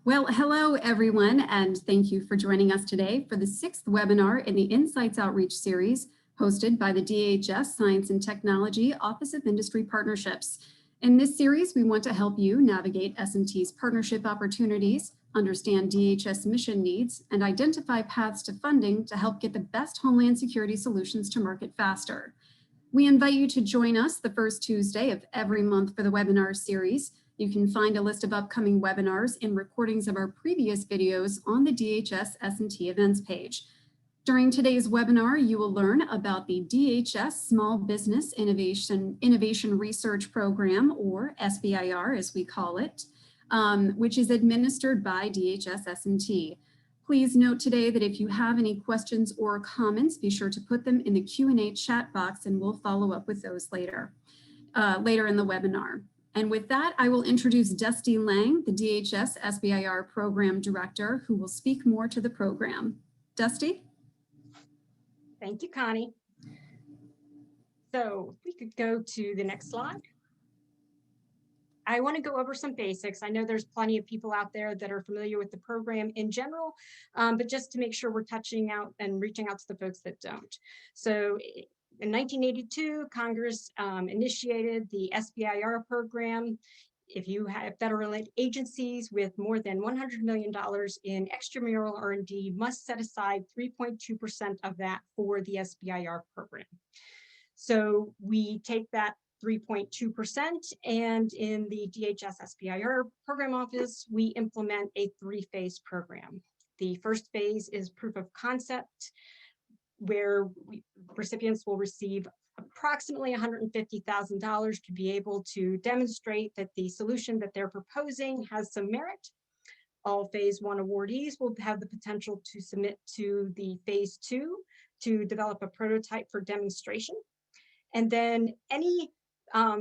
Well, hello everyone, and thank you for joining us today for the 6th webinar in the Insights Outreach series hosted by the DHS Science and Technology Office of Industry Partnerships. In this series, we want to help you navigate S&T's partnership opportunities, understand DHS mission needs, and identify paths to funding to help get the best Homeland Security solutions to market faster. We invite you to join us the first Tuesday of every month for the webinar series. You can find a list of upcoming webinars and recordings of our previous videos on the DHS S&T events page. During today's webinar, you will learn about the DHS Small Business Innovation Research Program, or SBIR as we call it, which is administered by DHS S&T. Please note today that if you have any questions or comments, be sure to put them in the Q&A chat box and we'll follow up with those later in the webinar. And with that, I will introduce Dusty Lang, the DHS SBIR Program Director, who will speak more to the program. Dusty? Thank you, Connie. So if we could go to the next slide. I want to go over some basics. I know there's plenty of people out there that are familiar with the program in general, but just to make sure we're touching out and reaching out to the folks that don't. So in 1982, Congress initiated the SBIR program. If you have federal agencies with more than $100 million in extramural R&D, must set aside 3.2% of that for the SBIR program. So we take that 3.2%, and in the DHS SBIR program office, we implement a 3-phase program. The first phase is proof of concept, where recipients will receive approximately $150,000 to be able to demonstrate that the solution that they're proposing has some merit. All phase 1 awardees will have the potential to submit to the phase 2 to develop a prototype for demonstration. And then any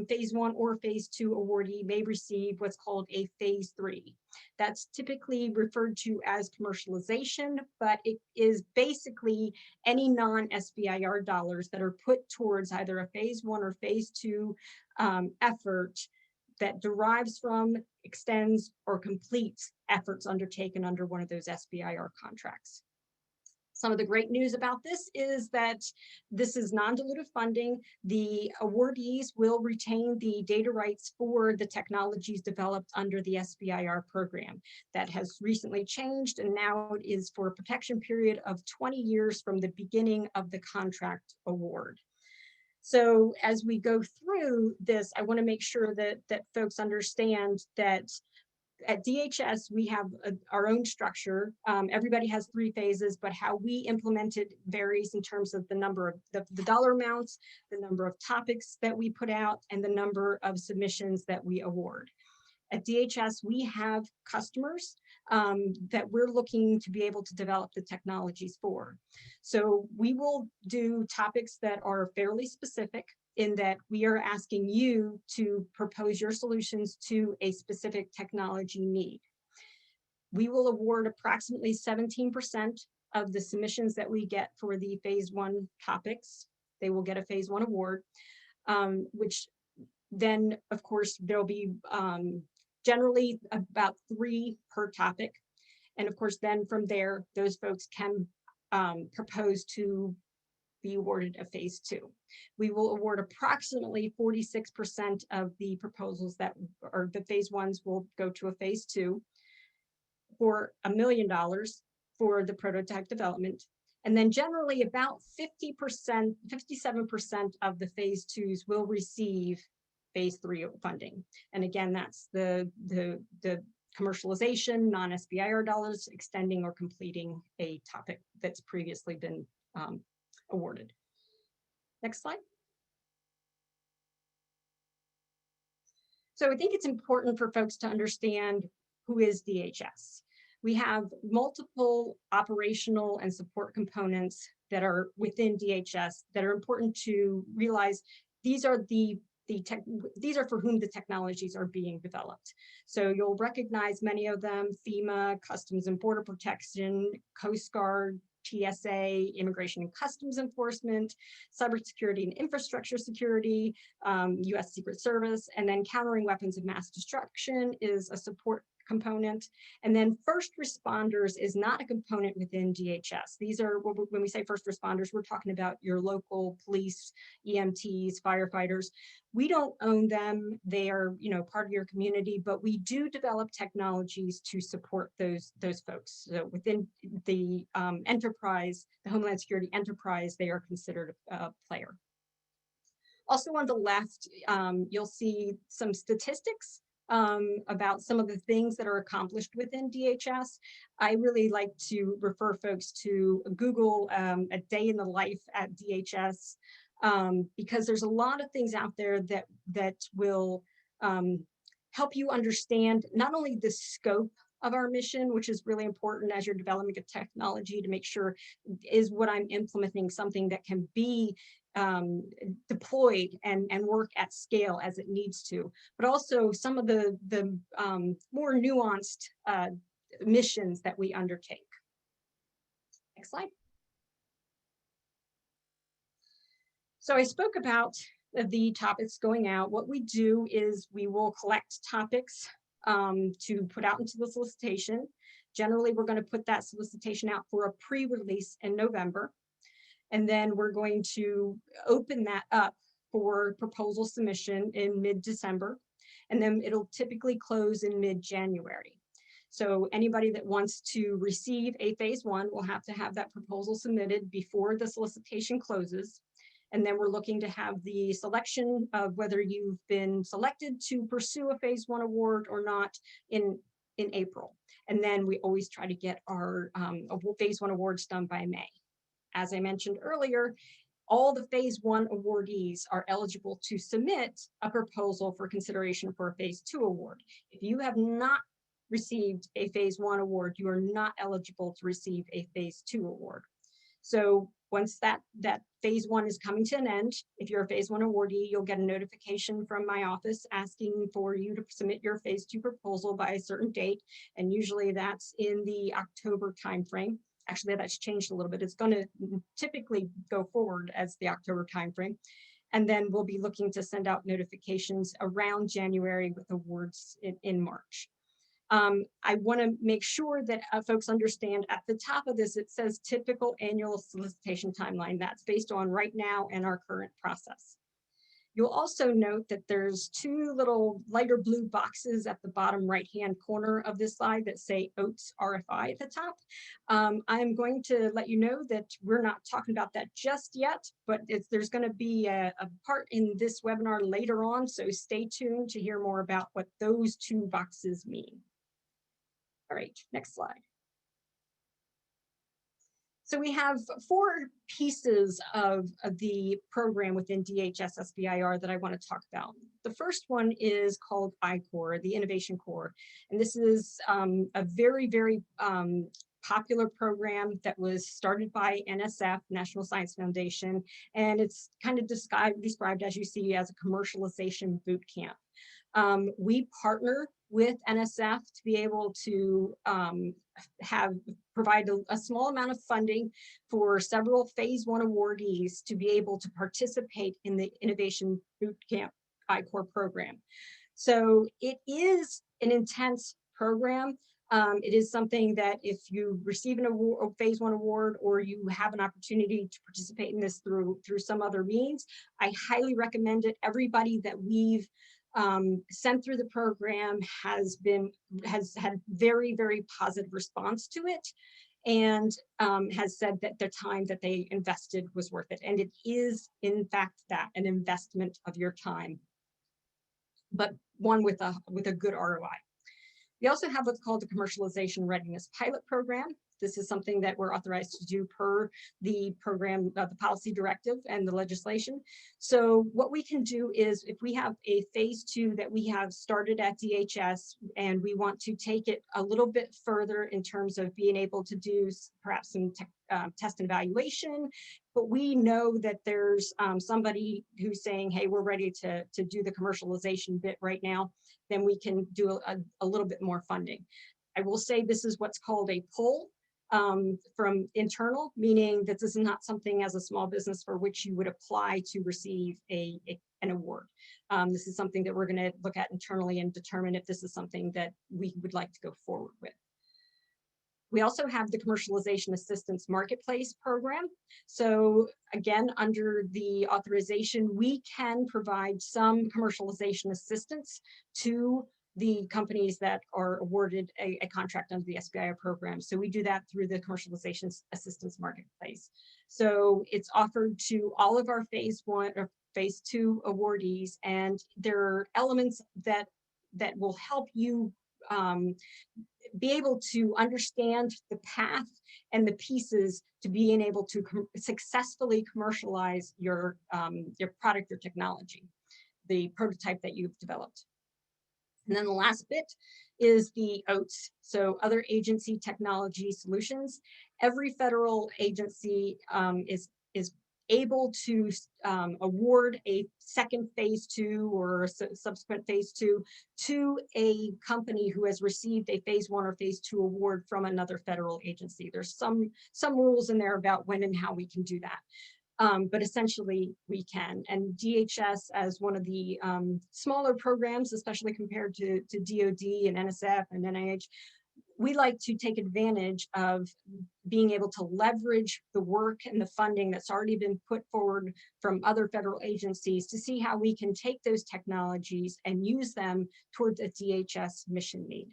phase 1 or phase 2 awardee may receive what's called a phase 3. That's typically referred to as commercialization, but it is basically any non-SBIR dollars that are put towards either a phase 1 or phase 2 effort that derives from, extends, or completes efforts undertaken under one of those SBIR contracts. Some of the great news about this is that this is non-dilutive funding. The awardees will retain the data rights for the technologies developed under the SBIR program. That has recently changed, and now it is for a protection period of 20 years from the beginning of the contract award. So as we go through this, I want to make sure that folks understand that at DHS, we have our own structure. Everybody has 3 phases, but how we implement it varies in terms of the number of the dollar amounts, the number of topics that we put out, and the number of submissions that we award. At DHS, we have customers that we're looking to be able to develop the technologies for. So we will do topics that are fairly specific, in that we are asking you to propose your solutions to a specific technology need. We will award approximately 17% of the submissions that we get for the phase 1 topics. They will get a phase 1 award, which then, of course, there'll be generally about 3 per topic. And of course, then from there, those folks can propose to be awarded a phase 2. We will award approximately 46% of the proposals that are the phase 1s will go to a phase 2 for $1 million for the prototype development. And then generally about 50%, 57% of the phase 2s will receive phase 3 funding. And again, that's the commercialization, non-SBIR dollars, extending or completing a topic that's previously been awarded. Next slide. So I think it's important for folks to understand who is DHS. We have multiple operational and support components that are within DHS that are important to realize. These are these are for whom the technologies are being developed. So you'll recognize many of them: FEMA, Customs and Border Protection, Coast Guard, TSA, Immigration and Customs Enforcement, Cybersecurity and Infrastructure Security, U.S. Secret Service, and then Countering Weapons of Mass Destruction is a support component. And then first responders is not a component within DHS. These are, when we say first responders, we're talking about your local police, EMTs, firefighters. We don't own them. They are, part of your community, but we do develop technologies to support those folks. So within the enterprise, the Homeland Security enterprise, they are considered a player. Also on the left, you'll see some statistics about some of the things that are accomplished within DHS. I really like to refer folks to Google a day in the life at DHS because there's a lot of things out there that will help you understand not only the scope of our mission, which is really important as you're developing a technology to make sure is what I'm implementing something that can be deployed and work at scale as it needs to, but also some of the more nuanced missions that we undertake. Next slide. So I spoke about the topics going out. What we do is we will collect topics to put out into the solicitation. Generally, we're going to put that solicitation out for a pre-release in November. And then we're going to open that up for proposal submission in mid-December. And then it'll typically close in mid-January. So anybody that wants to receive a phase one will have to have that proposal submitted before the solicitation closes. And then we're looking to have the selection of whether you've been selected to pursue a phase one award or not in April. And then we always try to get our phase one awards done by May. As I mentioned earlier, all the phase one awardees are eligible to submit a proposal for consideration for a phase two award. If you have not received a phase one award, you are not eligible to receive a phase two award. So once that phase one is coming to an end, if you're a phase one awardee, you'll get a notification from my office asking for you to submit your phase two proposal by a certain date. And usually that's in the October timeframe. Actually, that's changed a little bit. It's going to typically go forward as the October timeframe. And then we'll be looking to send out notifications around January with awards in March. I want to make sure that folks understand at the top of this, it says typical annual solicitation timeline. That's based on right now and our current process. You'll also note that there's two little lighter blue boxes at the bottom right-hand corner of this slide that say OATS RFI at the top. I'm going to let you know that we're not talking about that just yet, but there's going to be a part in this webinar later on, so stay tuned to hear more about what those two boxes mean. All right, next slide. So we have four pieces of the program within DHS SBIR that I want to talk about. The first one is called I-Core, the Innovation Core. And this is a very, very popular program that was started by NSF, National Science Foundation, and it's kind of described as you see as a commercialization boot camp. We partner with NSF to be able to provide a small amount of funding for several phase one awardees to be able to participate in the Innovation Bootcamp I-Core program. So it is an intense program. It is something that if you receive an award, a phase one award, or you have an opportunity to participate in this through some other means, I highly recommend it. Everybody that we've sent through the program has had very, very positive response to it, and has said that the time that they invested was worth it. And it is, in fact, that an investment of your time, but one with a good ROI. We also have what's called the Commercialization Readiness Pilot Program. This is something that we're authorized to do per the program, the policy directive and the legislation. So what we can do is if we have a phase two that we have started at DHS and we want to take it a little bit further in terms of being able to do perhaps some test and evaluation, but we know that there's somebody who's saying, hey, we're ready to do the commercialization bit right now, then we can do a little bit more funding. I will say this is what's called a pull from internal, meaning that this is not something as a small business for which you would apply to receive a an award. This is something that we're going to look at internally and determine if this is something that we would like to go forward with. We also have the Commercialization Assistance Marketplace program. So again, under the authorization, we can provide some commercialization assistance to the companies that are awarded a contract under the SBIR program. So we do that through the Commercialization Assistance Marketplace. So it's offered to all of our phase 1 or phase 2 awardees, and there are elements that will help you be able to understand the path and the pieces to being able to successfully commercialize your product or technology, the prototype that you've developed. And then the last bit is the OATS, so Other Agency Technology Solutions. Every federal agency is able to award a second phase 2 or a subsequent phase 2 to a company who has received a phase 1 or phase 2 award from another federal agency. There's some rules in there about when and how we can do that. But essentially we can. And DHS, as one of the smaller programs, especially compared to DOD and NSF and NIH, we like to take advantage of being able to leverage the work and the funding that's already been put forward from other federal agencies to see how we can take those technologies and use them towards a DHS mission need.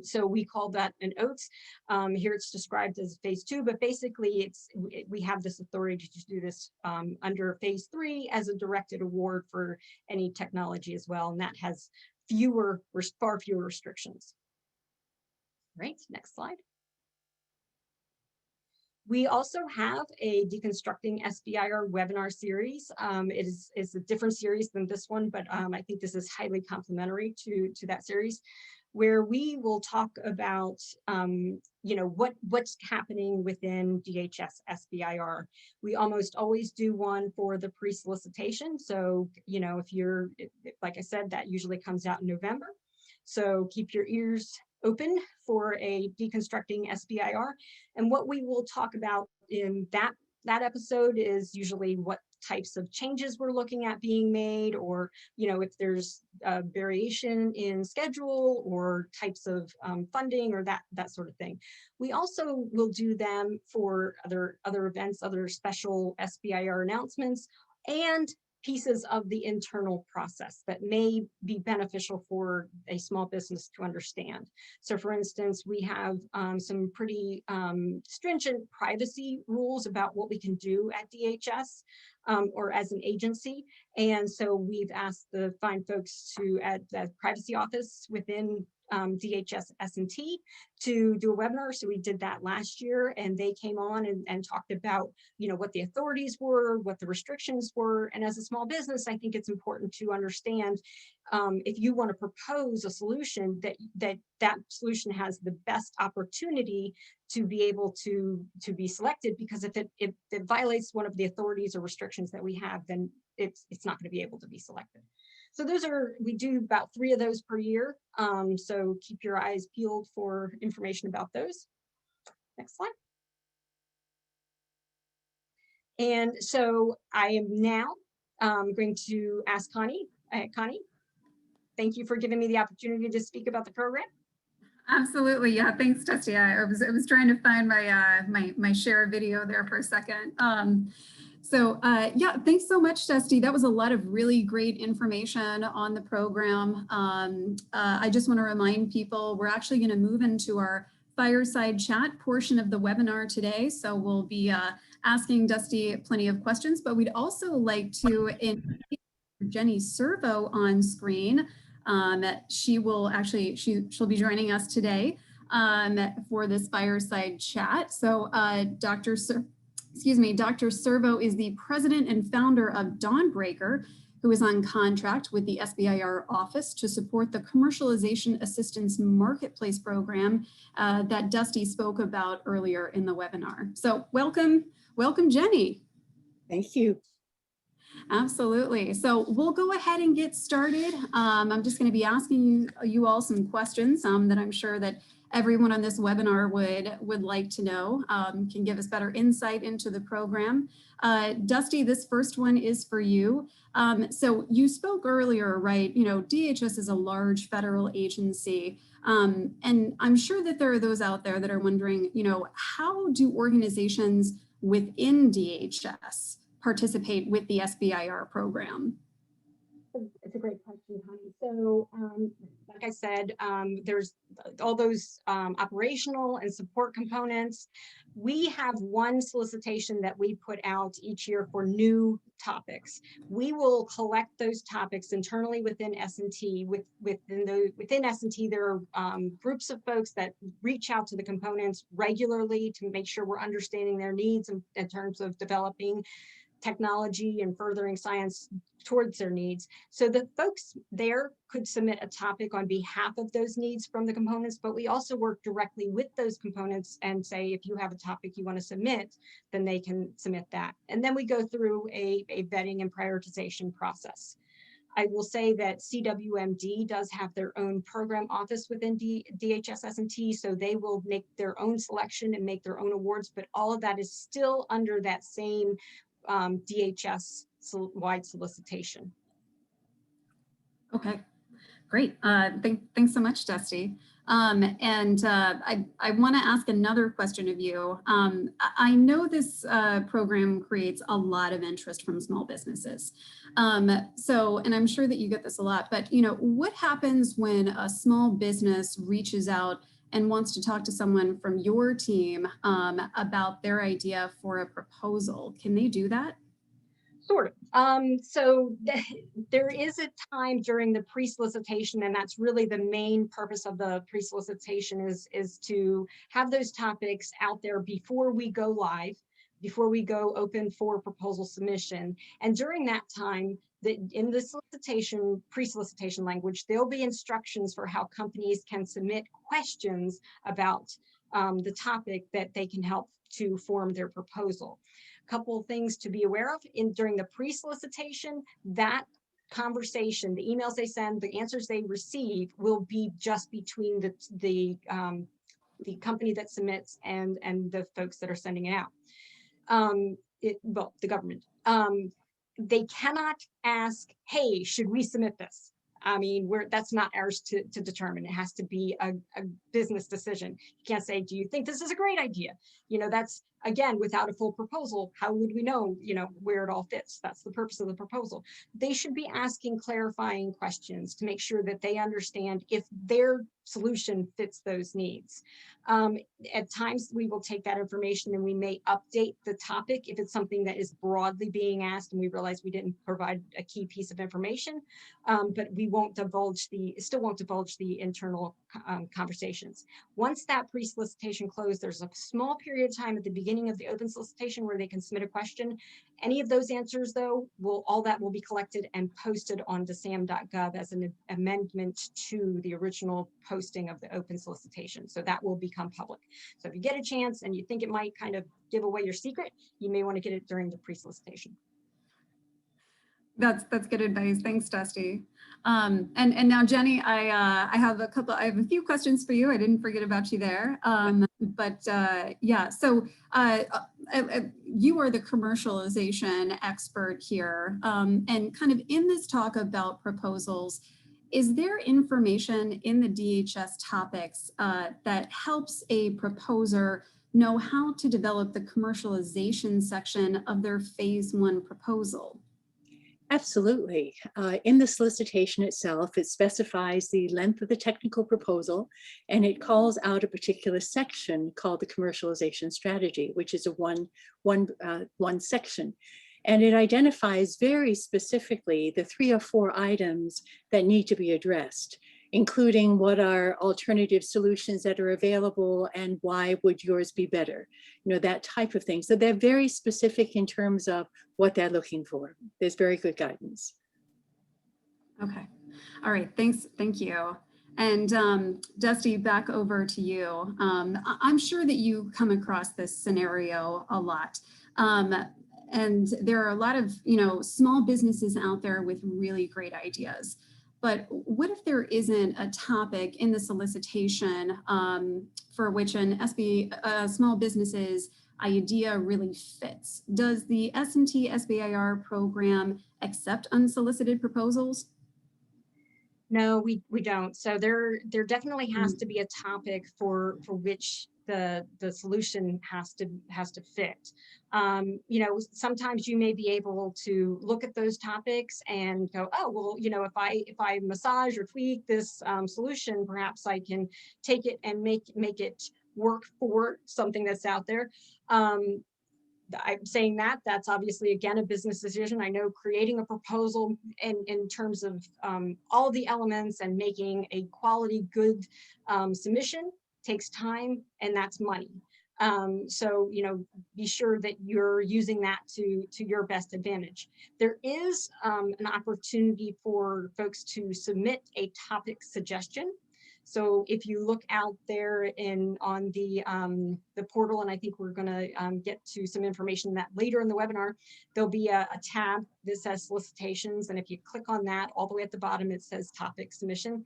So we call that an OATS. Here it's described as phase 2, but basically we have this authority to do this under phase 3 as a directed award for any technology as well, and that has far fewer restrictions. Right, next slide. We also have a Deconstructing SBIR webinar series. It is a different series than this one, but I think this is highly complementary to that series, where we will talk about what's happening within DHS SBIR. We almost always do one for the pre-solicitation. So, like I said, that usually comes out in November. So keep your ears open for a Deconstructing SBIR. And what we will talk about in that episode is usually what types of changes we're looking at being made, or if there's a variation in schedule or types of funding or that sort of thing. We also will do them for other events, other special SBIR announcements, and pieces of the internal process that may be beneficial for a small business to understand. So for instance, we have some pretty stringent privacy rules about what we can do at DHS or as an agency. And so we've asked the fine folks at the privacy office within DHS S&T to do a webinar. So we did that last year, and they came on and talked about, what the authorities were, what the restrictions were. And as a small business, I think it's important to understand if you want to propose a solution, that solution has the best opportunity to be able to be selected, because if it violates one of the authorities or restrictions that we have, then it's not going to be able to be selected. So we do about 3 of those per year. So keep your eyes peeled for information about those. Next slide. And so I am now going to ask Connie. Connie, thank you for giving me the opportunity to speak about the program. Absolutely, yeah. Thanks, Dusty. I was trying to find my share video there for a second. Yeah, thanks so much, Dusty. That was a lot of really great information on the program. I just want to remind people we're actually going to move into our fireside chat portion of the webinar today. So we'll be asking Dusty plenty of questions, but we'd also like to invite Jenny Servo on screen. She'll be joining us today for this fireside chat. So Dr. Servo is the president and founder of Dawnbreaker, who is on contract with the SBIR office to support the Commercialization Assistance Marketplace program that Dusty spoke about earlier in the webinar. So welcome, Jenny. Thank you. Absolutely. So we'll go ahead and get started. I'm just going to be asking you all some questions that I'm sure that everyone on this webinar would like to know, can give us better insight into the program. Dusty, this first one is for you. So you spoke earlier, right? You know, DHS is a large federal agency. And I'm sure that there are those out there that are wondering, you know, how do organizations within DHS participate with the SBIR program? It's a great question, Connie. So, like I said, there's all those operational and support components. We have one solicitation that we put out each year for new topics. We will collect those topics internally within S&T. Within S&T, there are groups of folks that reach out to the components regularly to make sure we're understanding their needs in terms of developing technology and furthering science towards their needs. So the folks there could submit a topic on behalf of those needs from the components, but we also work directly with those components and say, if you have a topic you want to submit, then they can submit that. And then we go through a vetting and prioritization process. I will say that CWMD does have their own program office within DHS S&T, so they will make their own selection and make their own awards, but all of that is still under that same DHS-wide solicitation. Okay, great. Thanks so much, Dusty. I want to ask another question of you. I know this program creates a lot of interest from small businesses. And I'm sure that you get this a lot, but you know, what happens when a small business reaches out and wants to talk to someone from your team about their idea for a proposal? Can they do that? Sort of. There is a time during the pre-solicitation, and that's really the main purpose of the pre-solicitation is to have those topics out there before we go live, before we go open for proposal submission. And during that time, in the solicitation, pre-solicitation language, there'll be instructions for how companies can submit questions about the topic that they can help to form their proposal. A couple of things to be aware of during the pre-solicitation, that conversation, the emails they send, the answers they receive will be just between the company that submits and the folks that are sending it out. Well, the government. They cannot ask, hey, should we submit this? I mean, that's not ours to determine. It has to be a business decision. You can't say, do you think this is a great idea? You know, that's, again, without a full proposal, how would we know, you know, where it all fits? That's the purpose of the proposal. They should be asking clarifying questions to make sure that they understand if their solution fits those needs. At times, we will take that information and we may update the topic if it's something that is broadly being asked and we realize we didn't provide a key piece of information, but we won't divulge still won't divulge the internal conversations. Once that pre-solicitation closed, there's a small period of time at the beginning of the open solicitation where they can submit a question. Any of those answers, though, all that will be collected and posted on DSAM.gov as an amendment to the original posting of the open solicitation. So that will become public. So if you get a chance and you think it might kind of give away your secret, you may want to get it during the pre-solicitation. That's good advice. Thanks, Dusty. And now, Jenny, I have a few questions for you. I didn't forget about you there. Yeah, so you are the commercialization expert here. And kind of in this talk about proposals, is there information in the DHS topics that helps a proposer know how to develop the commercialization section of their phase 1 proposal? Absolutely. In the solicitation itself, it specifies the length of the technical proposal, and it calls out a particular section called the commercialization strategy, which is a one section. And it identifies very specifically the 3 or 4 items that need to be addressed, including what are alternative solutions that are available and why would yours be better, you know, that type of thing. So they're very specific in terms of what they're looking for. There's very good guidance. Okay. All right. Thanks. Thank you. And Dusty, back over to you. I'm sure that you come across this scenario a lot. And there are a lot of, you know, small businesses out there with really great ideas. But what if there isn't a topic in the solicitation for which a small business's idea really fits? Does the S&T SBIR program accept unsolicited proposals? No, we don't. So there definitely has to be a topic for which the solution has to fit. You know, sometimes you may be able to look at those topics and go, oh, well, you know, if I massage or tweak this solution, perhaps I can take it and make it work for something that's out there. I'm saying that's obviously, again, a business decision. I know creating a proposal in terms of all the elements and making a quality, good submission takes time, and that's money. So, you know, be sure that you're using that to your best advantage. There is an opportunity for folks to submit a topic suggestion. So if you look out there on the portal, and I think we're going to get to some information that later in the webinar, there'll be a tab that says solicitations. And if you click on that, all the way at the bottom, it says topic submission.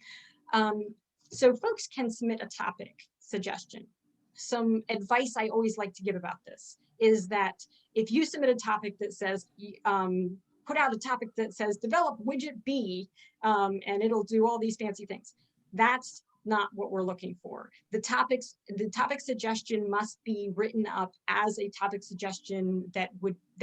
So folks can submit a topic suggestion. Some advice I always like to give about this is that if you submit a topic that says, put out a topic that says develop widget B, and it'll do all these fancy things. That's not what we're looking for. The topic suggestion must be written up as a topic suggestion that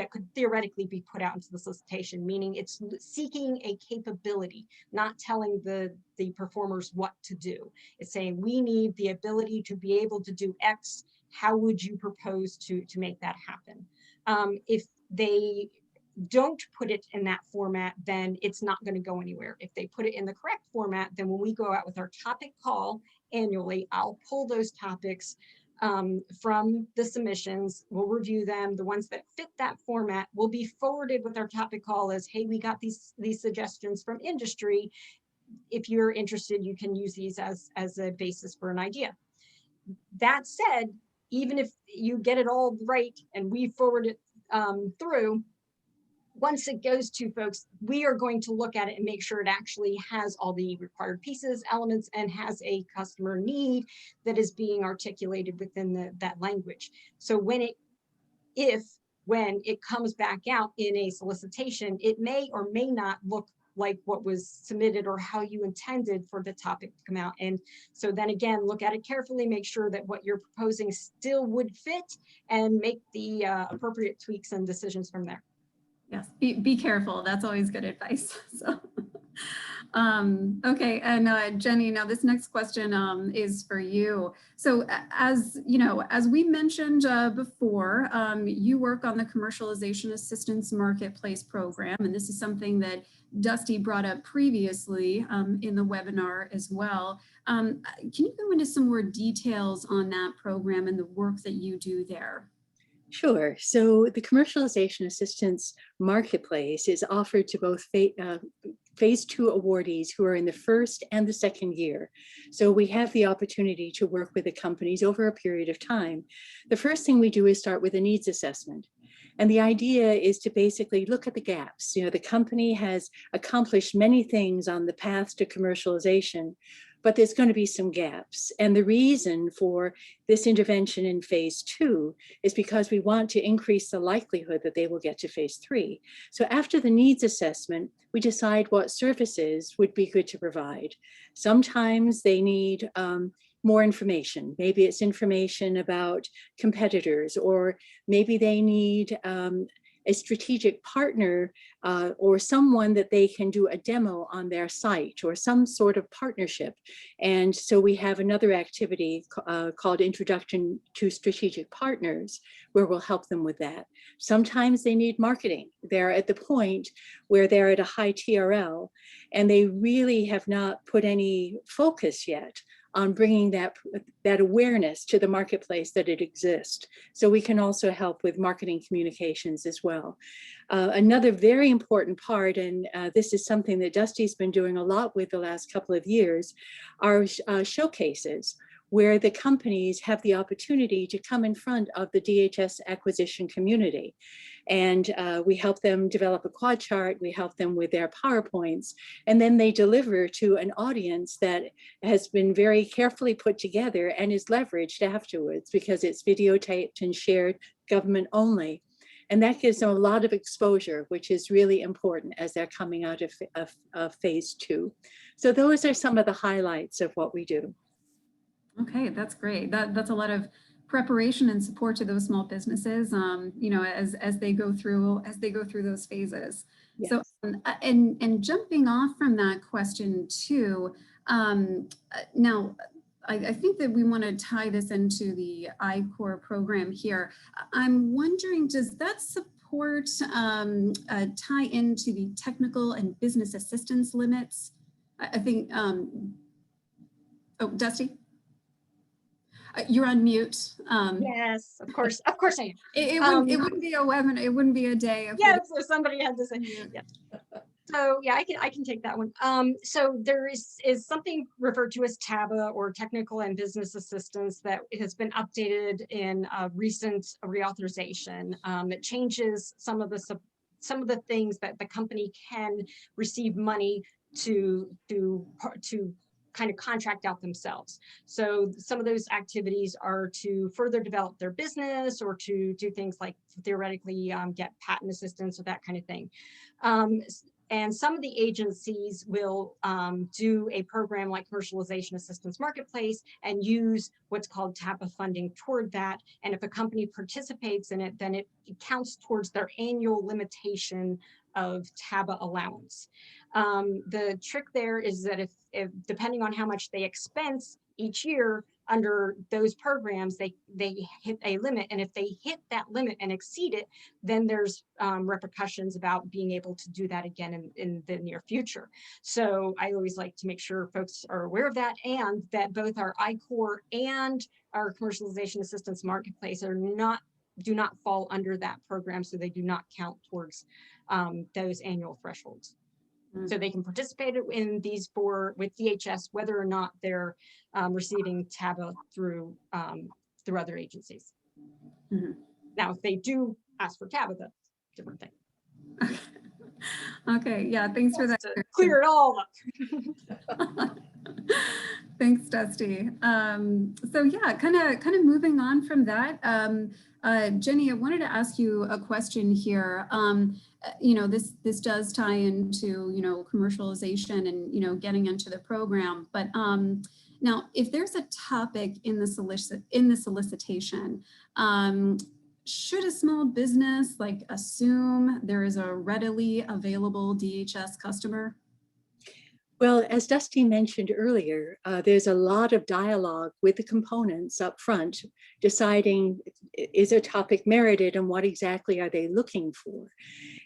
could theoretically be put out into the solicitation, meaning it's seeking a capability, not telling the performers what to do. It's saying we need the ability to be able to do X. How would you propose to make that happen? If they don't put it in that format, then it's not going to go anywhere. If they put it in the correct format, then when we go out with our topic call annually, I'll pull those topics from the submissions. We'll review them. The ones that fit that format will be forwarded with our topic call as, hey, we got these suggestions from industry. If you're interested, you can use these as a basis for an idea. That said, even if you get it all right and we forward it through, once it goes to folks, we are going to look at it and make sure it actually has all the required pieces, elements, and has a customer need that is being articulated within that language. So when it comes back out in a solicitation, it may or may not look like what was submitted or how you intended for the topic to come out. And so then again, look at it carefully, make sure that what you're proposing still would fit, and make the appropriate tweaks and decisions from there. Yes, be careful. That's always good advice. So, okay, and Jenny, now this next question is for you. So, as you know, as we mentioned before, you work on the Commercialization Assistance Marketplace program, and this is something that Dusty brought up previously in the webinar as well. Can you go into some more details on that program and the work that you do there? Sure. So the Commercialization Assistance Marketplace is offered to both Phase 2 awardees who are in the first and the second year. So we have the opportunity to work with the companies over a period of time. The first thing we do is start with a needs assessment. And the idea is to basically look at the gaps. You know, the company has accomplished many things on the path to commercialization, but there's going to be some gaps. And the reason for this intervention in Phase 2 is because we want to increase the likelihood that they will get to Phase 3. So after the needs assessment, we decide what services would be good to provide. Sometimes they need more information. Maybe it's information about competitors, or maybe they need a strategic partner or someone that they can do a demo on their site, or some sort of partnership. And so we have another activity called Introduction to Strategic Partners, where we'll help them with that. Sometimes they need marketing. They're at the point where they're at a high TRL and they really have not put any focus yet on bringing that awareness to the marketplace that it exists. So we can also help with marketing communications as well. Another very important part, and this is something that Dusty's been doing a lot with the last couple of years, are showcases, where the companies have the opportunity to come in front of the DHS acquisition community. And we help them develop a quad chart, we help them with their PowerPoints, and then they deliver to an audience that has been very carefully put together and is leveraged afterwards because it's videotaped and shared government only. And that gives them a lot of exposure, which is really important as they're coming out of phase 2. So those are some of the highlights of what we do. Okay, that's great. That's a lot of preparation and support to those small businesses, you know, as they go through those phases. Yes. So, and jumping off from that question too, now I think that we want to tie this into the I-Core program here. I'm wondering, does that support tie into the technical and business assistance limits? I think, oh, Dusty? You're on mute. Yes, of course I am. It wouldn't be a webinar. It wouldn't be a day. If yeah, so somebody had to say. Yeah. So yeah, I can take that one. So there is something referred to as TABA, or Technical and Business Assistance, that has been updated in a recent reauthorization. It changes some of the things that the company can receive money to kind of contract out themselves. So some of those activities are to further develop their business, or to do things like theoretically get patent assistance or that kind of thing. And some of the agencies will do a program like Commercialization Assistance Marketplace and use what's called TAPA funding toward that. And if a company participates in it, then it counts towards their annual limitation of TABA allowance. The trick there is that if depending on how much they expense each year under those programs, they hit a limit, and if they hit that limit and exceed it, then there's repercussions about being able to do that again in the near future. So I always like to make sure folks are aware of that, and that both our I-Core and our Commercialization Assistance Marketplace do not fall under that program, so they do not count towards those annual thresholds. So they can participate in these with DHS, whether or not they're receiving TABA through other agencies. Mm-hmm. Now, if they do ask for TABA, that's a different thing. Okay, yeah, thanks for that. Clear it all up. Thanks, Dusty. So yeah, kind of moving on from that, Jenny, I wanted to ask you a question here. You know, this does tie into, you know, commercialization and, you know, getting into the program. But now, if there's a topic in the solicitation, should a small business like assume there is a readily available DHS customer? Well, as Dusty mentioned earlier, there's a lot of dialogue with the components up front, deciding is a topic merited and what exactly are they looking for.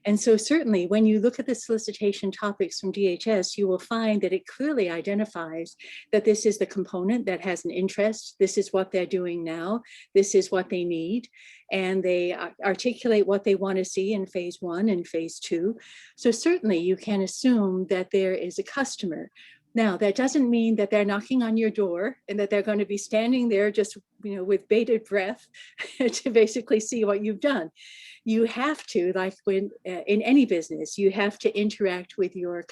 And so certainly when you look at the solicitation topics from DHS, you will find that it clearly identifies that this is the component that has an interest. This is what they're doing now. This is what they need. And they articulate what they want to see in phase 1 and phase 2. So certainly you can assume that there is a customer. Now, that doesn't mean that they're knocking on your door and that they're going to be standing there just, you know, with bated breath to basically see what you've done. You have to, like when in any business, you have to interact with your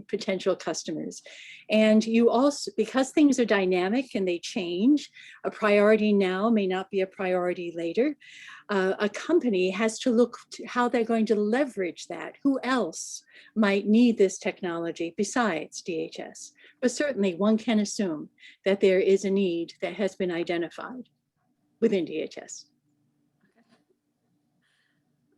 potential customers. And you also, because things are dynamic and they change, a priority now may not be a priority later. A company has to look to how they're going to leverage that. Who else might need this technology besides DHS? But certainly one can assume that there is a need that has been identified within DHS.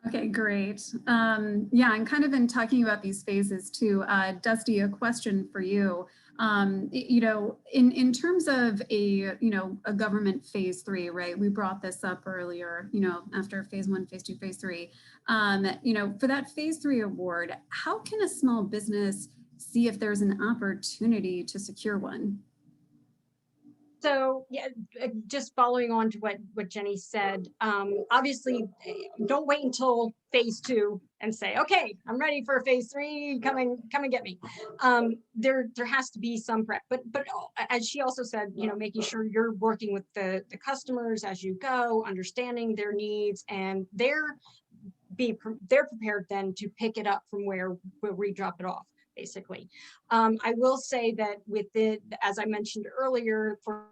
Okay, great. Yeah, and kind of in talking about these phases too, Dusty, a question for you. You know, in terms of a government phase 3, right? We brought this up earlier, you know, after phase 1, phase 2, phase 3. You know, for that phase 3 award, how can a small business see if there's an opportunity to secure one? So yeah, just following on to what Jenny said, obviously don't wait until phase 2 and say, okay, I'm ready for phase 3, come and get me. There has to be some prep, but as she also said, you know, making sure you're working with the customers as you go, understanding their needs and they're prepared then to pick it up from where we drop it off, basically. I will say that with it, as I mentioned earlier, for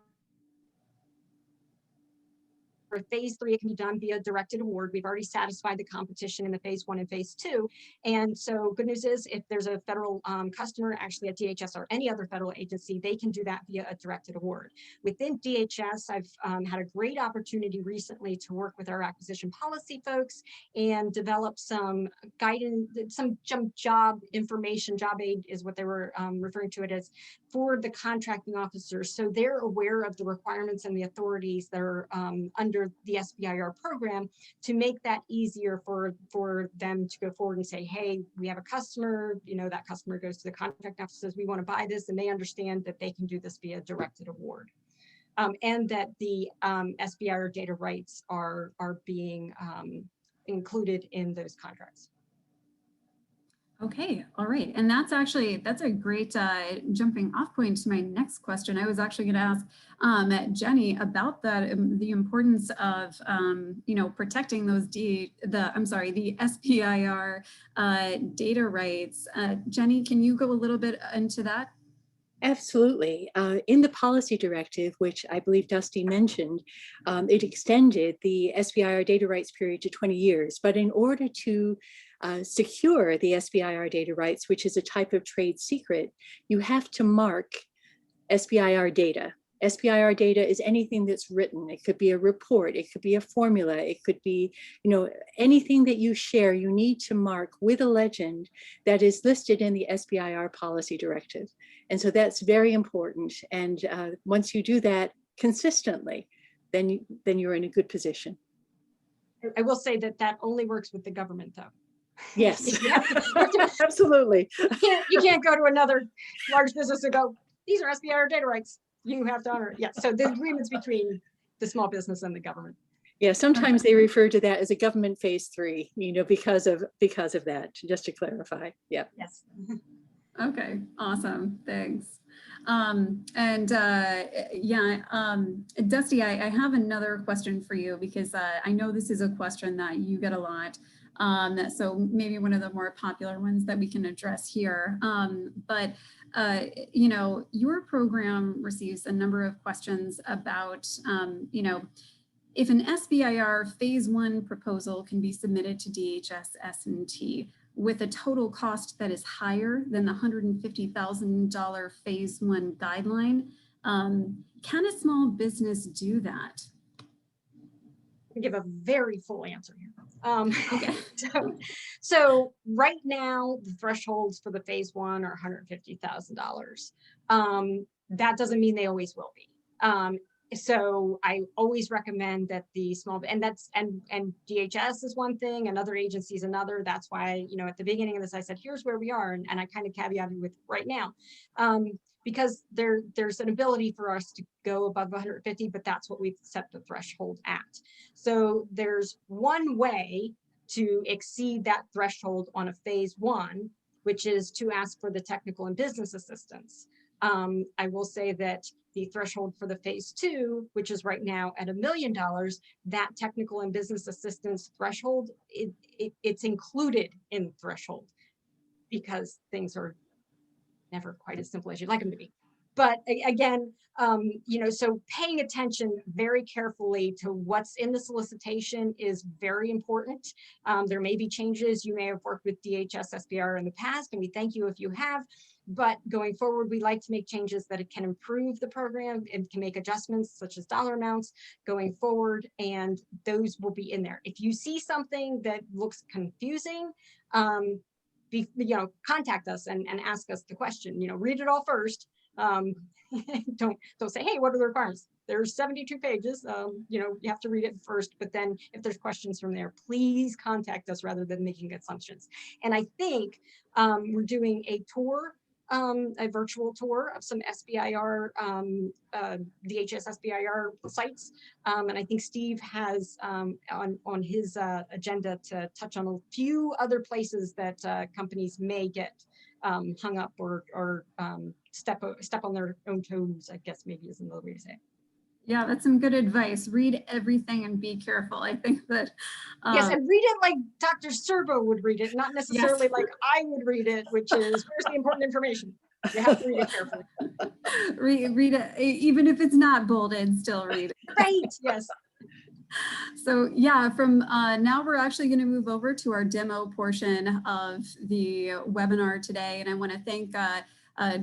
phase 3, it can be done via directed award. We've already satisfied the competition in the phase 1 and phase 2. And so good news is if there's a federal customer actually at DHS or any other federal agency, they can do that via a directed award. Within DHS, I've had a great opportunity recently to work with our acquisition policy folks and develop some guidance, some job information. Job aid is what they were referring to it as, for the contracting officers. So they're aware of the requirements and the authorities that are under the SBIR program, to make that easier for them to go forward and say, hey, we have a customer, you know, that customer goes to the contract officer, says we want to buy this, and they understand that they can do this via directed award. And that the SBIR data rights are being included in those contracts. Okay, all right. And that's a great jumping off point to my next question. I was actually going to ask Jenny about that, the importance of, you know, protecting those the SBIR data rights. Jenny, can you go a little bit into that? Absolutely. In the policy directive, which I believe Dusty mentioned, it extended the SBIR data rights period to 20 years. But in order to secure the SBIR data rights, which is a type of trade secret, you have to mark SBIR data. SBIR data is anything that's written. It could be a report, it could be a formula, it could be, you know, anything that you share, you need to mark with a legend that is listed in the SBIR policy directive. And so that's very important. And once you do that consistently, then you're in a good position. I will say that that only works with the government, though. Yes, absolutely. You can't go to another large business and go, these are SBIR data rights. You have to honor it. Yeah, so the agreements between the small business and the government. Yeah, sometimes they refer to that as a government phase 3, you know, because of that, just to clarify. Yeah. Yes. Okay, awesome, thanks. Dusty, I have another question for you, because I know this is a question that you get a lot. So maybe one of the more popular ones that we can address here. You know, your program receives a number of questions about, you know, if an SBIR phase 1 proposal can be submitted to DHS S&T with a total cost that is higher than the $150,000 phase 1 guideline, can a small business do that? I give a very full answer here. Okay. So right now, the thresholds for the phase 1 are $150,000. That doesn't mean they always will be. So I always recommend that the small, and DHS is one thing, and other agencies another. That's why, you know, at the beginning of this, I said, here's where we are, and I kind of caveated with right now. Because there's an ability for us to go above 150, but that's what we've set the threshold at. So there's one way to exceed that threshold on a phase 1, which is to ask for the technical and business assistance. I will say that the threshold for the phase 2, which is right now at $1 million, that technical and business assistance threshold, it's included in the threshold, because things are never quite as simple as you'd like them to be. But again, you know, so paying attention very carefully to what's in the solicitation is very important. There may be changes. You may have worked with DHS SBIR in the past, and we thank you if you have. But going forward, we like to make changes that it can improve the program and can make adjustments such as dollar amounts going forward, and those will be in there. If you see something that looks confusing, you know, contact us and ask us the question. You know, read it all first. Don't say, hey, what are the requirements? There's 72 pages. You know, you have to read it first, but then if there's questions from there, please contact us rather than making assumptions. And I think we're doing a tour, a virtual tour of some SBIR, DHS SBIR sites. And I think Steve has on his agenda to touch on a few other places that companies may get hung up or step on their own toes, I guess maybe is another way to say it. Yeah, that's some good advice. Read everything and be careful. I think that, Yes, and read it like Dr. Servo would read it, not necessarily yes. like I would read it, which is where's the important information. You have to read it carefully. Read it, even if it's not bolded, still read it. Right, yes. So yeah, from now we're actually going to move over to our demo portion of the webinar today. And I want to thank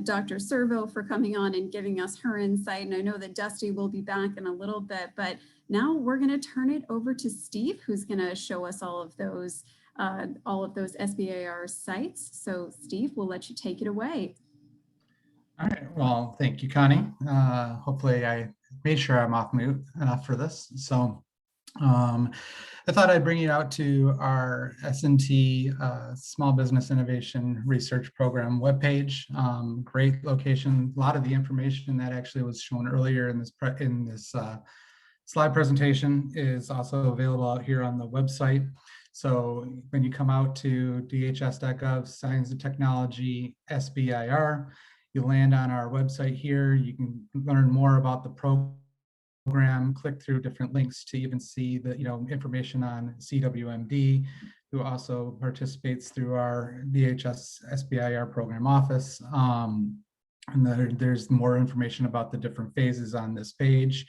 Dr. Servo for coming on and giving us her insight. And I know that Dusty will be back in a little bit, but now we're going to turn it over to Steve, who's going to show us all of those SBIR sites. So Steve, we'll let you take it away. All right, well, thank you, Connie. Hopefully I made sure I'm off mute enough for this. So I thought I'd bring you out to our S&T Small Business Innovation Research Program webpage. Great location. A lot of the information that actually was shown earlier in this slide presentation is also available out here on the website. So when you come out to dhs.gov, Science and Technology, SBIR, you land on our website here. You can learn more about the program, click through different links to even see the information on CWMD, who also participates through our DHS SBIR program office. And there's more information about the different phases on this page.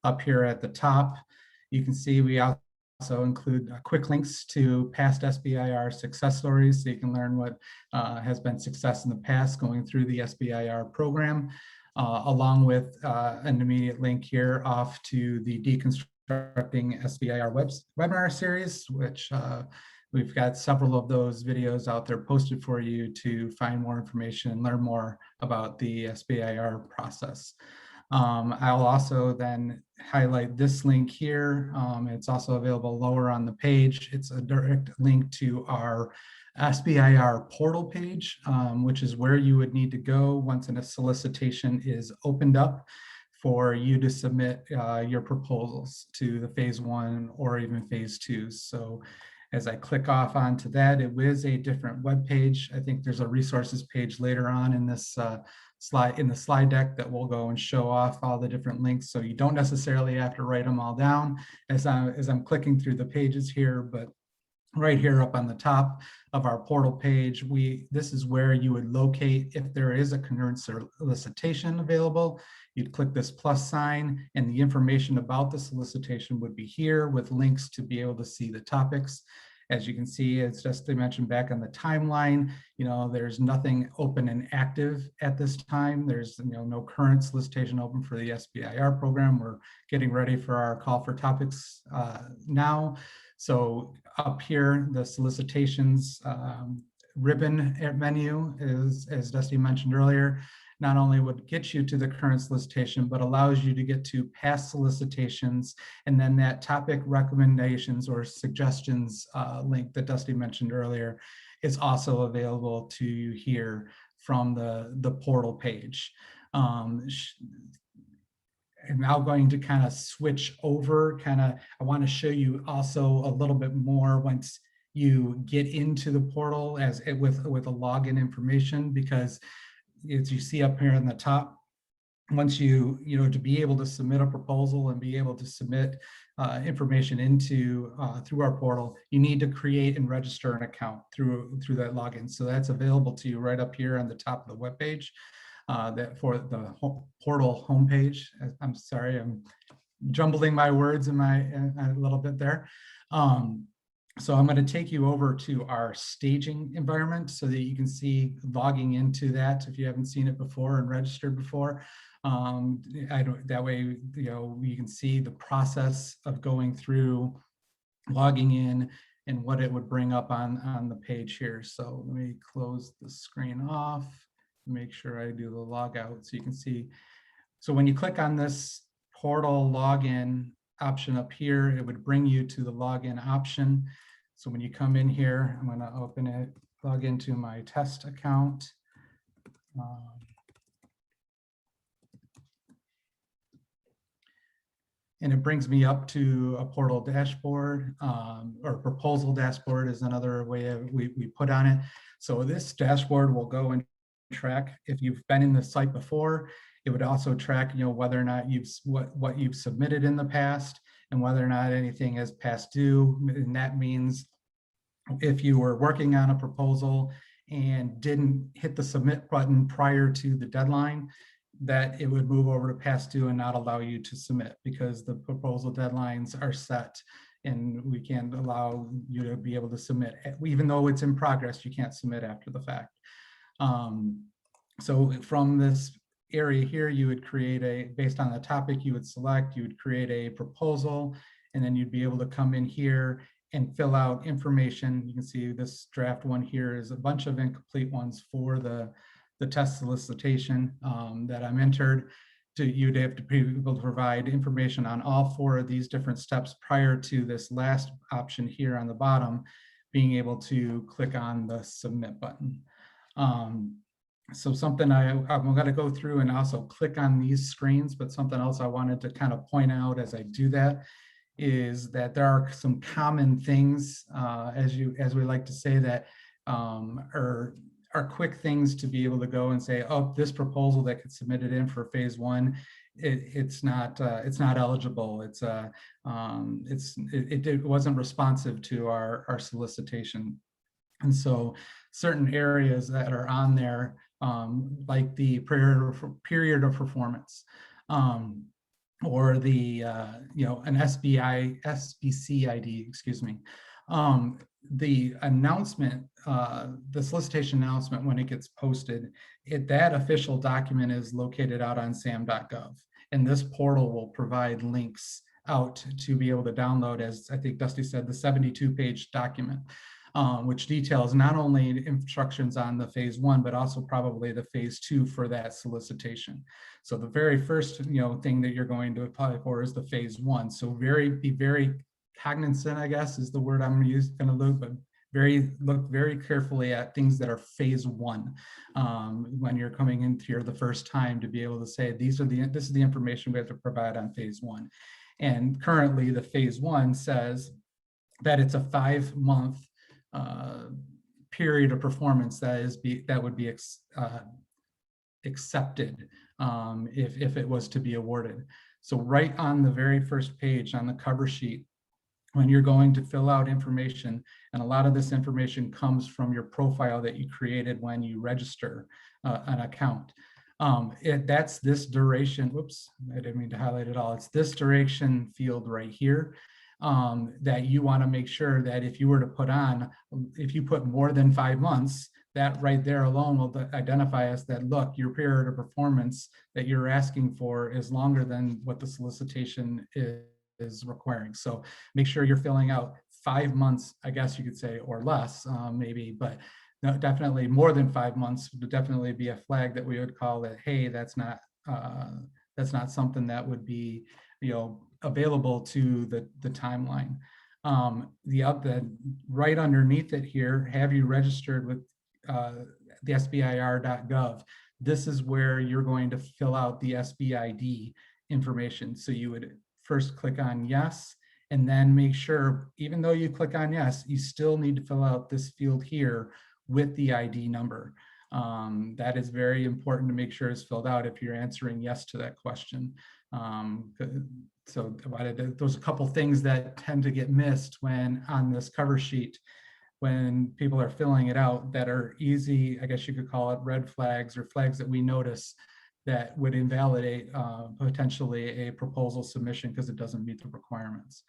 Up here at the top, you can see we also include quick links to past SBIR success stories, so you can learn what has been success in the past going through the SBIR program, along with an immediate link here off to the Deconstructing SBIR webinar series, which we've got several of those videos out there posted for you to find more information and learn more about the SBIR process. I'll also then highlight this link here. It's also available lower on the page. It's a direct link to our SBIR portal page, which is where you would need to go once a solicitation is opened up for you to submit your proposals to the phase 1 or even phase 2. So as I click off onto that, it is a different web page. I think there's a resources page later on in this slide deck that will go and show off all the different links. So you don't necessarily have to write them all down as I'm clicking through the pages here, but right here up on the top of our portal page, this is where you would locate if there is a concurrent solicitation available. You'd click this plus sign and the information about the solicitation would be here with links to be able to see the topics. As you can see, it's just to mention back on the timeline, there's nothing open and active at this time. There's no current solicitation open for the SBIR program. We're getting ready for our call for topics now. So up here, the solicitations ribbon menu is, as Dusty mentioned earlier, not only would get you to the current solicitation, but allows you to get to past solicitations, and then that topic recommendations or suggestions link that Dusty mentioned earlier is also available to you here from the portal page. I'm now going to kind of switch over, I want to show you also a little bit more once you get into the portal with a login information, because as you see up here in the top, once to be able to submit a proposal and be able to submit information into through our portal, you need to create and register an account through that login. So that's available to you right up here on the top of the webpage. That for the portal homepage. I'm sorry, I'm jumbling my words in a little bit there. So I'm going to take you over to our staging environment so that you can see logging into that if you haven't seen it before and registered before. That way, you can see the process of going through logging in and what it would bring up on the page here. So let me close the screen off, make sure I do the log out so you can see. So when you click on this portal login option up here, it would bring you to the login option. So when you come in here, I'm going to open it, log into my test account. And it brings me up to a portal dashboard, or proposal dashboard is another way we put on it. So this dashboard will go and track if you've been in the site before. It would also track, whether or not what you've submitted in the past and whether or not anything is past due. And that means if you were working on a proposal and didn't hit the submit button prior to the deadline, that it would move over to past due and not allow you to submit, because the proposal deadlines are set and we can't allow you to be able to submit. Even though it's in progress, you can't submit after the fact. So from this area here, you would create based on the topic you would select, you would create a proposal, and then you'd be able to come in here and fill out information. You can see this draft one here is a bunch of incomplete ones for the test solicitation that I'm entered. You'd have to be able to provide information on all 4 of these different steps prior to this last option here on the bottom, being able to click on the submit button. So something I'm going to go through and also click on these screens, but something else I wanted to kind of point out as I do that is that there are some common things, as we like to say, that are quick things to be able to go and say, oh, this proposal that gets submitted in for phase 1, it's not eligible. It wasn't responsive to our solicitation. And so certain areas that are on there, like the period of performance, or the an SBC ID, excuse me. The announcement, the solicitation announcement, when it gets posted, that official document is located out on sam.gov, and this portal will provide links out to be able to download, as I think Dusty said, the 72-page document, which details not only instructions on the phase 1, but also probably the phase 2 for that solicitation. So the very first thing that you're going to apply for is the phase 1. So be very cognizant, I guess, is the word I'm going to look, but look very carefully at things that are phase 1 when you're coming in here the first time, to be able to say this is the information we have to provide on phase 1. And currently the phase 1 says that it's a 5-month period of performance that would be accepted if it was to be awarded. So right on the very first page on the cover sheet, when you're going to fill out information, and a lot of this information comes from your profile that you created when you register an account. That's this duration, whoops, I didn't mean to highlight it all. It's this duration field right here that you want to make sure that if you were to if you put more than 5 months, that right there alone will identify us that, look, your period of performance that you're asking for is longer than what the solicitation is requiring. So make sure you're filling out 5 months, I guess you could say, or less, maybe, but no, definitely more than 5 months would definitely be a flag that we would call that, hey, that's not something that would be, available to the timeline. Right underneath it here, have you registered with the SBIR.gov? This is where you're going to fill out the SBID information. So you would first click on yes, and then make sure, even though you click on yes, you still need to fill out this field here with the ID number. That is very important to make sure it's filled out if you're answering yes to that question. So those are a couple things that tend to get missed when on this cover sheet, when people are filling it out, that are easy, I guess you could call it red flags, or flags that we notice that would invalidate potentially a proposal submission because it doesn't meet the requirements.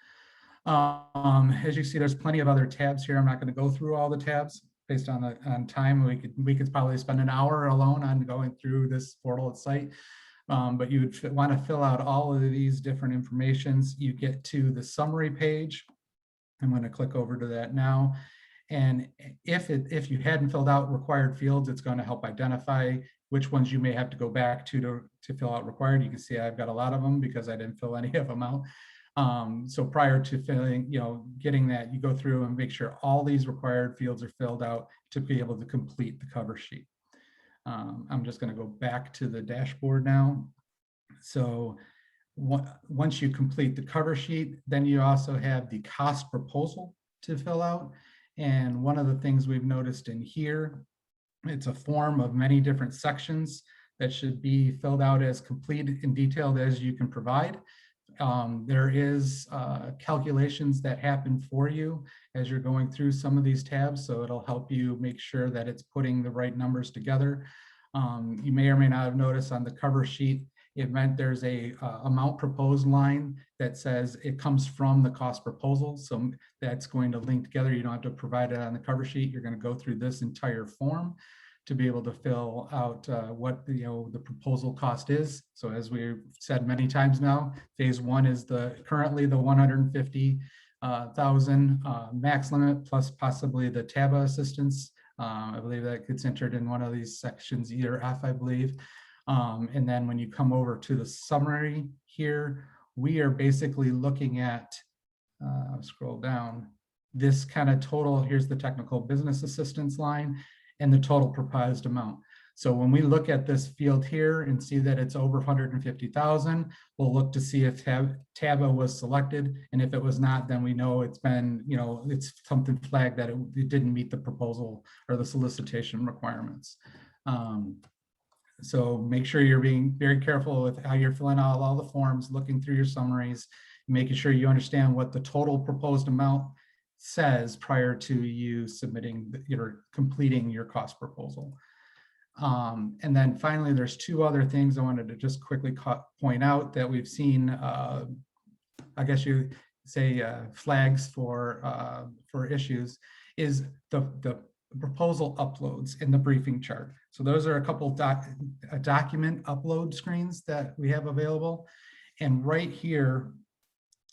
As you see, there's plenty of other tabs here. I'm not going to go through all the tabs based on time. We could probably spend an hour alone on going through this portal site. But you would want to fill out all of these different informations. You get to the summary page. I'm going to click over to that now. And if you hadn't filled out required fields, it's going to help identify which ones you may have to go back to fill out required. You can see I've got a lot of them because I didn't fill any of them out. So prior to filling, getting that, you go through and make sure all these required fields are filled out to be able to complete the cover sheet. I'm just going to go back to the dashboard now. So once you complete the cover sheet, then you also have the cost proposal to fill out. And one of the things we've noticed in here It's a form of many different sections that should be filled out as complete and detailed as you can provide. There is calculations that happen for you as you're going through some of these tabs, so it'll help you make sure that it's putting the right numbers together. You may or may not have noticed on the cover sheet, it meant there's a amount proposed line that says it comes from the cost proposal. So that's going to link together. You don't have to provide it on the cover sheet. You're going to go through this entire form to be able to fill out what the proposal cost is. So as we've said many times now, phase one is currently the 150,000 max limit plus possibly the TABA assistance. I believe that gets entered in one of these sections, either F, I believe. And then when you come over to the summary here, we are basically looking at, scroll down, this kind of total, here's the technical business assistance line and the total proposed amount. So when we look at this field here and see that it's over 150,000, we'll look to see if TABA was selected. And if it was not, then we know it's been, it's something flagged that it didn't meet the proposal or the solicitation requirements. So make sure you're being very careful with how you're filling out all the forms, looking through your summaries, making sure you understand what the total proposed amount says prior to you submitting or completing your cost proposal. And then finally, there's two other things I wanted to just quickly point out that we've seen, I guess you say flags for issues, is the proposal uploads in the briefing chart. So those are a couple document upload screens that we have available. And right here,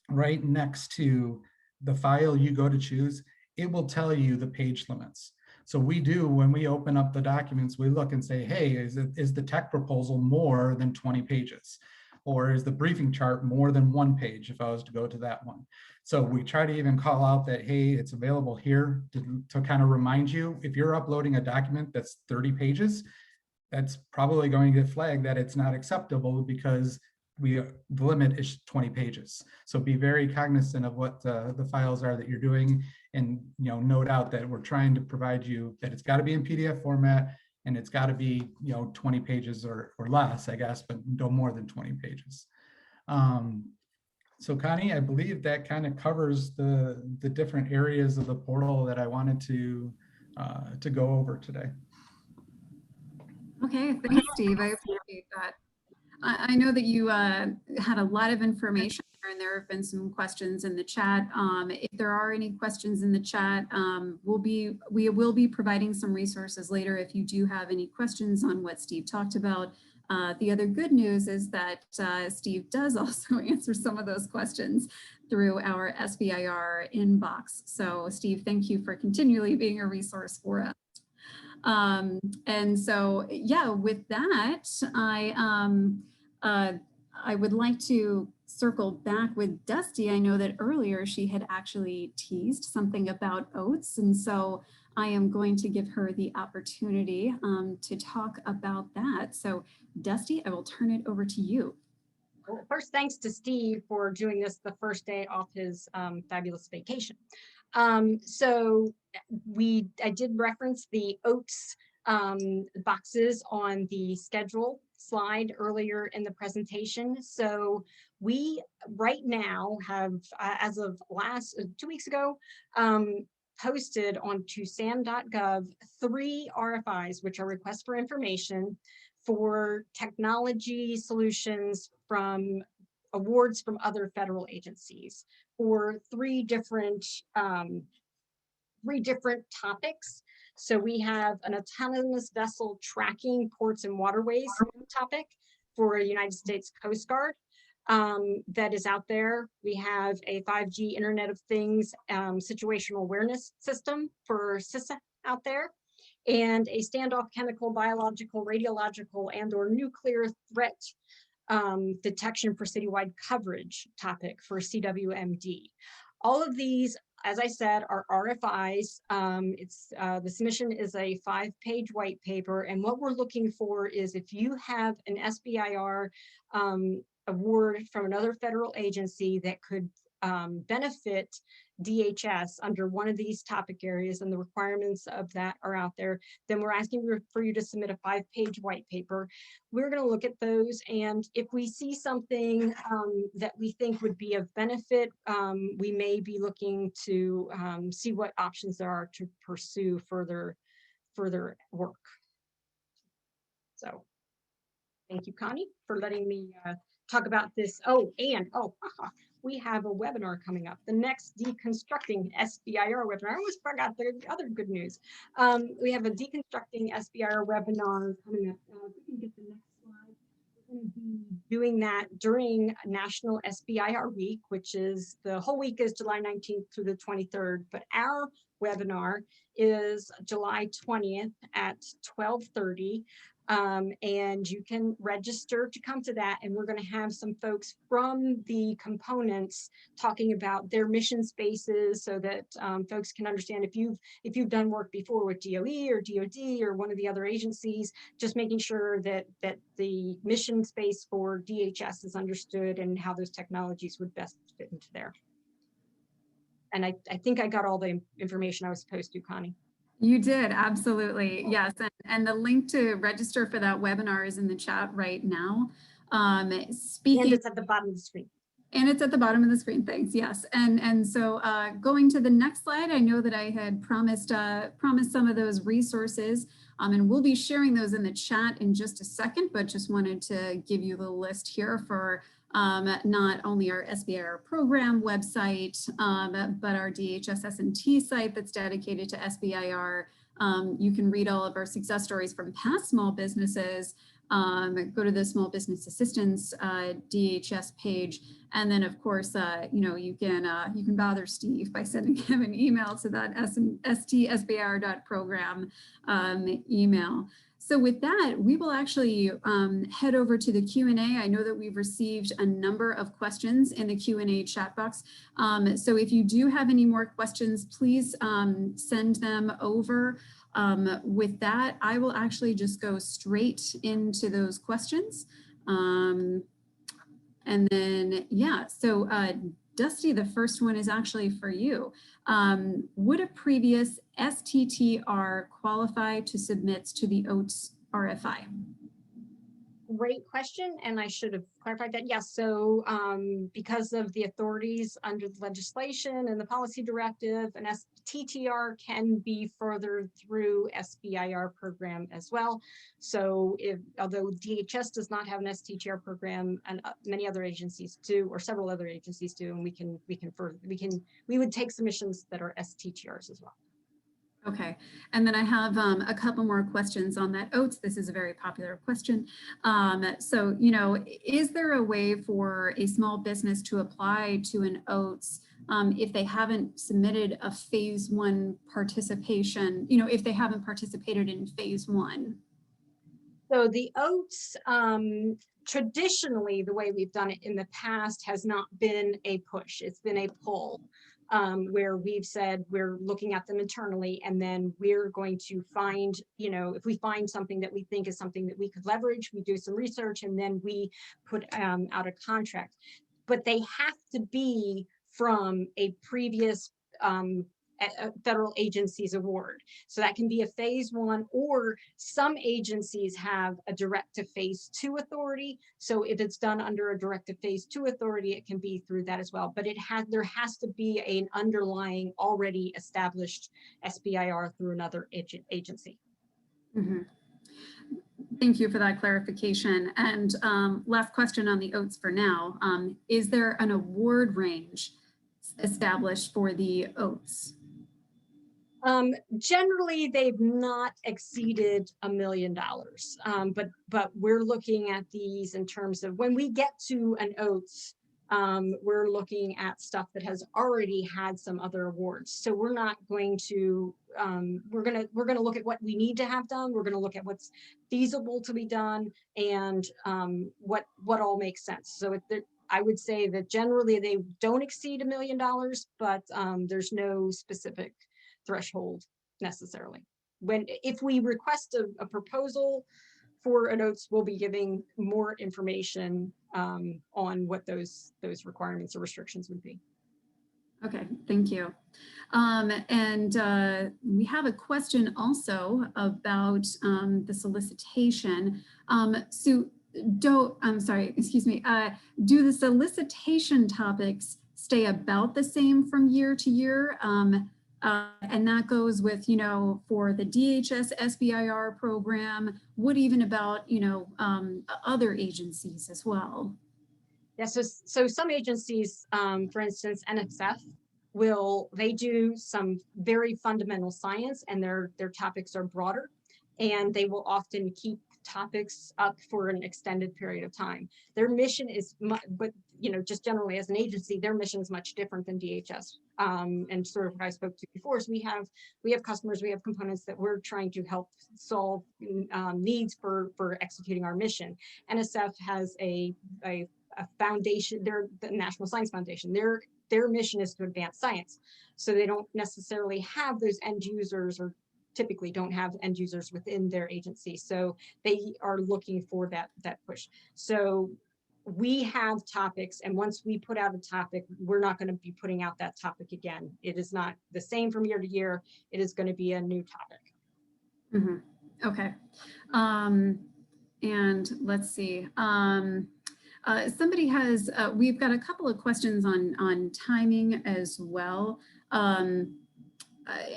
right next to the file you go to choose, it will tell you the page limits. So we do, when we open up the documents, we look and say, hey, is the tech proposal more than 20 pages? Or is the briefing chart more than 1 page if I was to go to that one? So we try to even call out that, hey, it's available here to kind of remind you, if you're uploading a document that's 30 pages, that's probably going to get flagged that it's not acceptable because the limit is 20 pages. So be very cognizant of what the files are that you're doing, and note out that we're trying to provide you that it's got to be in PDF format and it's got to be 20 pages or less, I guess, but no more than 20 pages. So Connie, I believe that kind of covers the different areas of the portal that I wanted to go over today. Okay, thanks, Steve. I appreciate that. I know that you had a lot of information there, and there have been some questions in the chat. If there are any questions in the chat, we will be providing some resources later if you do have any questions on what Steve talked about. The other good news is that Steve does also answer some of those questions through our SBIR inbox. So Steve, thank you for continually being a resource for us. And so, yeah, with that, I would like to circle back with Dusty. I know that earlier she had actually teased something about oats, and so I am going to give her the opportunity to talk about that. So Dusty, I will turn it over to you. Well, first, thanks to Steve for doing this the first day off his fabulous vacation. So I did reference the oats boxes on the schedule slide earlier in the presentation. So we right now have, as of 2 weeks ago, posted onto sam.gov 3 RFIs, which are requests for information for technology solutions from awards from other federal agencies, for 3 different topics. So we have an autonomous vessel tracking ports and waterways topic for a United States Coast Guard that is out there. We have a 5G Internet of Things situational awareness system for CISA out there, and a standoff chemical, biological, radiological, and or nuclear threat detection for citywide coverage topic for CWMD. All of these, as I said, are RFIs. The submission is a 5-page white paper, and what we're looking for is if you have an SBIR award from another federal agency that could benefit DHS under one of these topic areas and the requirements of that are out there, then we're asking for you to submit a 5-page white paper. We're going to look at those, and if we see something that we think would be of benefit, we may be looking to see what options there are to pursue further work. So thank you, Connie, for letting me talk about this. We have a webinar coming up, the next Deconstructing SBIR webinar. I almost forgot the other good news. We have a Deconstructing SBIR webinar coming up. We can get the next slide. We're going to be doing that during National SBIR Week, which is the whole week is July 19th through the 23rd, but our webinar is July 20th at 12:30. And you can register to come to that, and we're going to have some folks from the components talking about their mission spaces so that folks can understand if you've done work before with DOE or DOD or one of the other agencies, just making sure that the mission space for DHS is understood and how those technologies would best fit into there. And I think I got all the information I was supposed to, Connie. You did, absolutely. Yes. And the link to register for that webinar is in the chat right now. And it's at the bottom of the screen. And it's at the bottom of the screen, thanks, yes. And so going to the next slide, I know that I had promised some of those resources, and we'll be sharing those in the chat in just a second, but just wanted to give you the list here for not only our SBIR program website, but our DHS S&T site that's dedicated to SBIR. You can read all of our success stories from past small businesses. Go to the Small Business Assistance DHS page, and then of course, you can bother Steve by sending him an email to that stsbir.program email. So with that, we will actually head over to the Q&A. I know that we've received a number of questions in the Q&A chat box. So if you do have any more questions, please send them over. With that, I will actually just go straight into those questions. And then, yeah, so Dusty, the first one is actually for you. Would a previous STTR qualify to submit to the OATS RFI? Great question, and I should have clarified that. Yes, so because of the authorities under the legislation and the policy directive, an STTR can be furthered through SBIR program as well. So although DHS does not have an STTR program, and many other agencies do, or several other agencies do, and we would take submissions that are STTRs as well. Okay, and then I have a couple more questions on that OATS. This is a very popular question. So, is there a way for a small business to apply to an OATS if they haven't submitted a phase 1 participation, if they haven't participated in phase 1? So the OATS, traditionally, the way we've done it in the past has not been a push, it's been a pull. Where we've said we're looking at them internally, and then we're going to find, if we find something that we think is something that we could leverage, we do some research, and then we put out a contract. But they have to be from a previous federal agency's award. So that can be a phase 1, or some agencies have a direct to phase 2 authority. So if it's done under a direct to phase 2 authority, it can be through that as well. But there has to be an underlying already established SBIR through another agency. Mm-hmm. Thank you for that clarification. And last question on the OATS for now. Is there an award range established for the OATS? Generally, they've not exceeded $1 million, but we're looking at these in terms of when we get to an OATS, we're looking at stuff that has already had some other awards. So we're not going to, we're gonna look at what we need to have done. We're gonna look at what's feasible to be done, and what all makes sense. So I would say that generally they don't exceed $1 million, but there's no specific threshold necessarily. If we request a proposal for an OATS, we'll be giving more information on what those requirements or restrictions would be. Okay, thank you. We have a question also about the solicitation. Do the solicitation topics stay about the same from year to year? And that goes with, for the DHS SBIR program, what even about, other agencies as well? Yeah, so some agencies, for instance, NSF, they do some very fundamental science, and their topics are broader, and they will often keep topics up for an extended period of time. Their mission is, but just generally as an agency, their mission is much different than DHS. And sort of what I spoke to before is we have customers, we have components that we're trying to help solve needs for executing our mission. NSF has a foundation, they're the National Science Foundation. Their mission is to advance science. So they don't necessarily have those end users, or typically don't have end users within their agency. So they are looking for that push. So we have topics, and once we put out a topic, we're not going to be putting out that topic again. It is not the same from year to year. It is going to be a new topic. Mm-hmm. Okay. And let's see. Somebody has, we've got a couple of questions on timing as well. And,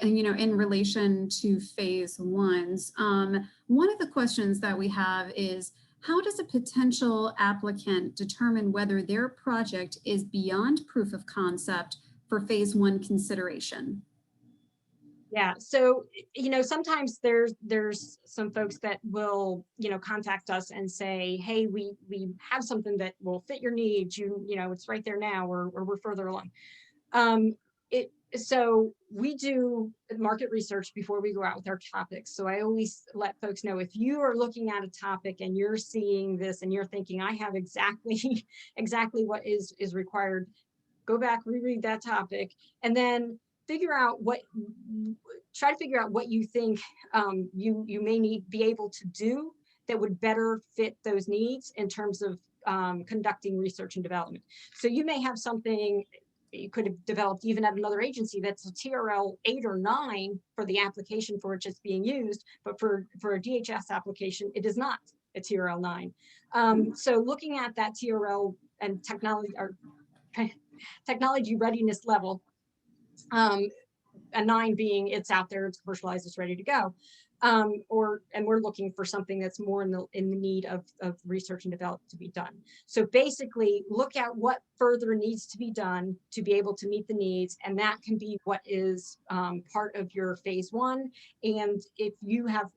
in relation to phase ones. One of the questions that we have is, how does a potential applicant determine whether their project is beyond proof of concept for phase one consideration? Yeah, so sometimes there's some folks that will contact us and say, hey, we have something that will fit your needs. It's right there now, or we're further along. So we do market research before we go out with our topics. So I always let folks know, if you are looking at a topic and you're seeing this and you're thinking, I have exactly what is required, go back, reread that topic, and then try to figure out what you think you may be able to do that would better fit those needs in terms of conducting research and development. So you may have something you could have developed even at another agency that's a TRL 8 or 9 for the application for which it's being used, but for a DHS application, it is not a TRL 9. So looking at that TRL and technology readiness level, a 9 being it's out there, it's commercialized, it's ready to go. And we're looking for something that's more in the need of research and development to be done. So basically look at what further needs to be done to be able to meet the needs, and that can be what is part of your phase one. And if you have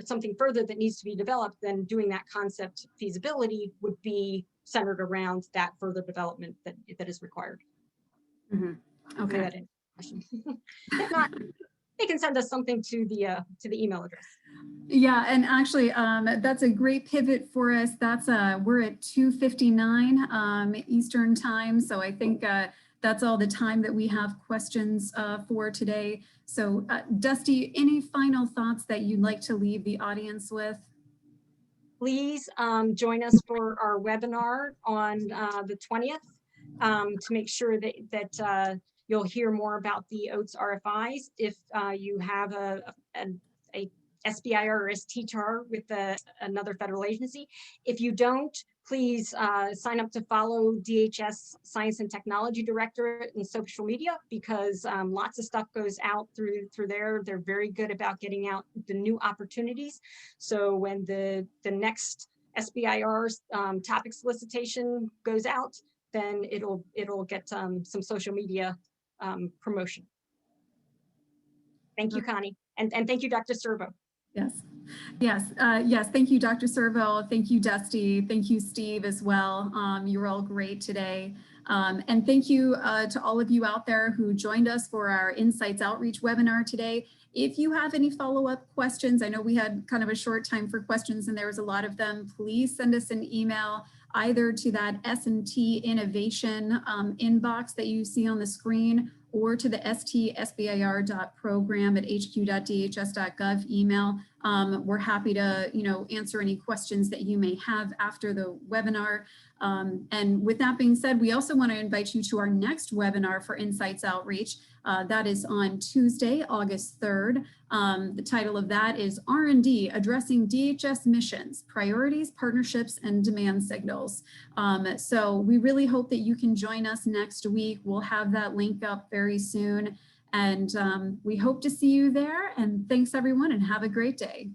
something further that needs to be developed, then doing that concept feasibility would be centered around that further development that is required. Mm-hmm. Okay. If not, they can send us something to the email address. Yeah, and actually, that's a great pivot for us. That's we're at 2:59 Eastern time, so I think that's all the time that we have questions for today. So, Dusty, any final thoughts that you'd like to leave the audience with? Please join us for our webinar on the 20th to make sure that you'll hear more about the OATS RFIs. If you have a SBIR or STTAR with another federal agency. If you don't, please sign up to follow DHS Science and Technology Directorate in social media, because lots of stuff goes out through there. They're very good about getting out the new opportunities. So when the next SBIR topic solicitation goes out, then it'll get some social media promotion. Thank you, Connie. And thank you, Dr. Servo. Yes. Yes. Thank you, Dr. Servo. Thank you, Dusty. Thank you, Steve, as well. You were all great today. And thank you to all of you out there who joined us for our Insights Outreach webinar today. If you have any follow-up questions, I know we had kind of a short time for questions and there was a lot of them, please send us an email either to that S&T Innovation inbox that you see on the screen, or to the stsbir.program@hq.dhs.gov email. We're happy to, answer any questions that you may have after the webinar. And with that being said, we also want to invite you to our next webinar for Insights Outreach. That is on Tuesday, August 3rd. The title of that is R&D, Addressing DHS Missions, Priorities, Partnerships, and Demand Signals. So we really hope that you can join us next week. We'll have that link up very soon. And we hope to see you there. And thanks, everyone, and have a great day.